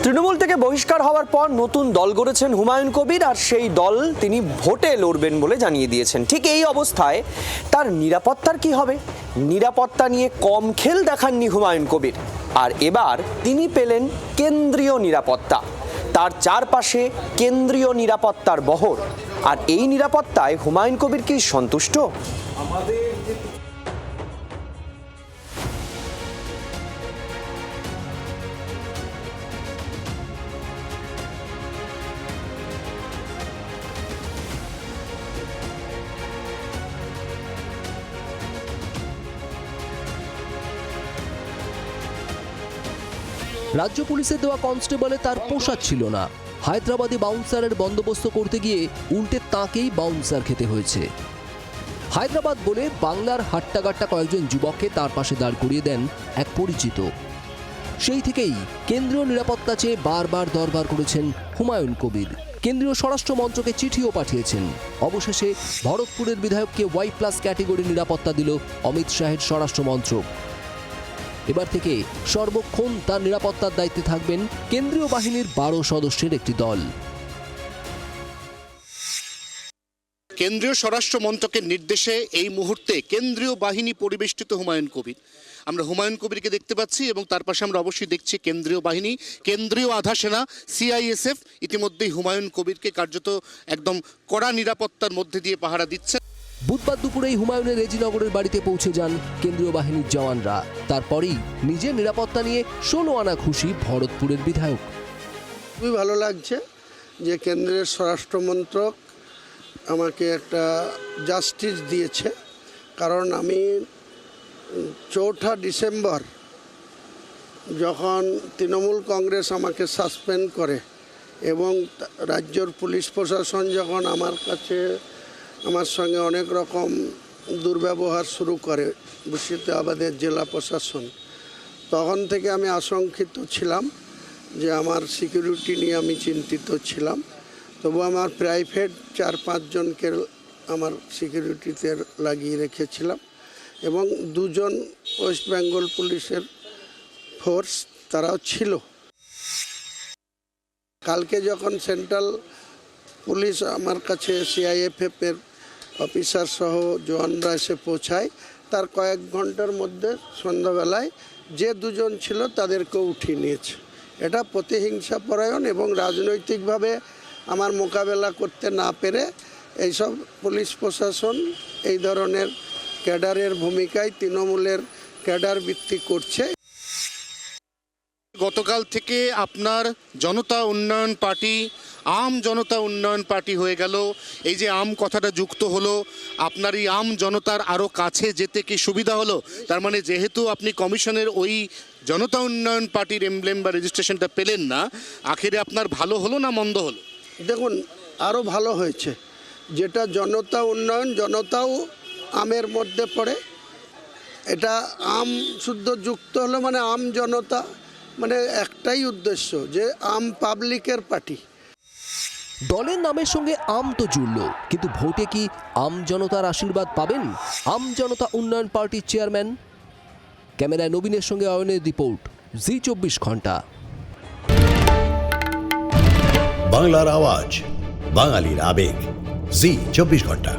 তৃণমূল থেকে বহিষ্কার হওয়ার পর নতুন দল গড়েছেন হুমায়ুন কবির, আর সেই দল তিনি ভোটে লড়বেন বলে জানিয়ে দিয়েছেন। ঠিক এই অবস্থায় তার নিরাপত্তার কি হবে? নিরাপত্তা নিয়ে কম খেল দেখাননি হুমায়ুন কবির, আর এবার তিনি পেলেন কেন্দ্রীয় নিরাপত্তা। তার চারপাশে কেন্দ্রীয় নিরাপত্তার বহর, আর এই নিরাপত্তায় হুমায়ুন কবির কি সন্তুষ্ট? রাজ্য পুলিশের দেওয়া কনস্টেবলে তার পোশাচ্ছিল না। হায়দ্রাবাদি বাউন্সারের বন্দোবস্ত করতে গিয়ে উল্টে তাঁকেই বাউন্সার খেতে হয়েছে। হায়দ্রাবাদ বলে বাংলার হাট্টাগাট্টা কয়েকজন যুবককে তার পাশে দাঁড় করিয়ে দেন এক পরিচিত। সেই থেকেই কেন্দ্রীয় নিরাপত্তা চেয়ে বারবার দরবার করেছেন হুমায়ুন কবির। কেন্দ্রীয় স্বরাষ্ট্র মন্ত্রকে চিঠিও পাঠিয়েছেন। অবশেষে ভরতপুরের বিধায়ককে Y+ ক্যাটেগরি নিরাপত্তা দিল অমিত শাহের স্বরাষ্ট্র মন্ত্রক। এবার থেকে সর্বক্ষণ তার নিরাপত্তার দায়িত্বে থাকবেন কেন্দ্রীয় বাহিনীর 12 সদস্যের একটি দল। কেন্দ্রীয় স্বরাষ্ট্র মন্ত্রকের নির্দেশে এই মুহূর্তে কেন্দ্রীয় বাহিনী পরিবেষ্টিত হুমায়ুন কবির। আমরা হুমায়ুন কবিরকে দেখতে পাচ্ছি এবং তার পাশে আমরা অবশ্যই দেখছি কেন্দ্রীয় বাহিনী, কেন্দ্রীয় আধা সেনা CISF ইতিমধ্যেই হুমায়ুন কবিরকে কার্যত একদম কড়া নিরাপত্তার মধ্যে দিয়ে পাহারা দিচ্ছে। বুধবার দুপুরেই হুমায়ুনের রেজিনগরের বাড়িতে পৌঁছে যান কেন্দ্রীয় বাহিনীর জওয়ানরা। তারপরেই নিজের নিরাপত্তা নিয়ে 16 আনা খুশি ভরতপুরের বিধায়ক। খুবই ভালো লাগছে যে কেন্দ্রের স্বরাষ্ট্রমন্ত্রক আমাকে একটা জাস্টিস দিয়েছে, কারণ আমি 4 ডিসেম্বর যখন তৃণমূল কংগ্রেস আমাকে সাসপেন্ড করে এবং রাজ্যের পুলিশ প্রশাসন যখন আমার সঙ্গে অনেক রকম দুর্ব্যবহার শুরু করে মুর্শিদাবাদের জেলা প্রশাসন, তখন থেকে আমি আশঙ্কিত ছিলাম যে আমার সিকিউরিটি নিয়ে আমি চিন্তিত ছিলাম। তবু আমার প্রাইভেট 4-5 জনকে আমার সিকিউরিটিতে লাগিয়ে রেখেছিলাম এবং 2 জন ওয়েস্ট বেঙ্গল পুলিশের ফোর্স তারাও ছিল। কালকে যখন সেন্ট্রাল পুলিশ আমার কাছে CIFF-এর অফিসার সহ জওয়ানরা এসে পৌঁছায়, তার কয়েক ঘন্টার মধ্যে সন্ধ্যাবেলায় যে 2 জন ছিল তাদেরকেও উঠিয়ে নিয়েছে। এটা প্রতিহিংসা পরায়ণ এবং রাজনৈতিকভাবে আমার মোকাবেলা করতে না পেরে এইসব পুলিশ প্রশাসন এই ধরনের ক্যাডারের ভূমিকায় তৃণমূলের ক্যাডার ভিত্তি করছে। গতকাল থেকে আপনার জনতা উন্নয়ন পার্টি আম জনতা উন্নয়ন পার্টি হয়ে গেল। এই যে আম কথাটা যুক্ত হলো, আপনার এই আম জনতার আরও কাছে যেতে কি সুবিধা হলো? তার মানে যেহেতু আপনি কমিশনের ওই জনতা উন্নয়ন পার্টির এমব্লেম বা রেজিস্ট্রেশনটা পেলেন না, আখেরে আপনার ভালো হলো না মন্দ হলো? দেখুন, আরও ভালো হয়েছে। যেটা জনতা উন্নয়ন, জনতাও আমের মধ্যে পড়ে। এটা আম শুদ্ধ যুক্ত হলো মানে আম জনতা, মানে একটাই উদ্দেশ্য যে আম পাবলিকের পার্টি। দলের নামের সঙ্গে আম তো জুড়ল, কিন্তু ভোটে কি আম জনতার আশীর্বাদ পাবেন আম জনতা উন্নয়ন পার্টির চেয়ারম্যান? ক্যামেরায় নবীনের সঙ্গে অয়নের রিপোর্ট, জি24 ঘন্টা। বাংলার আওয়াজ, বাঙালির আবেগ, জি24 ঘন্টা।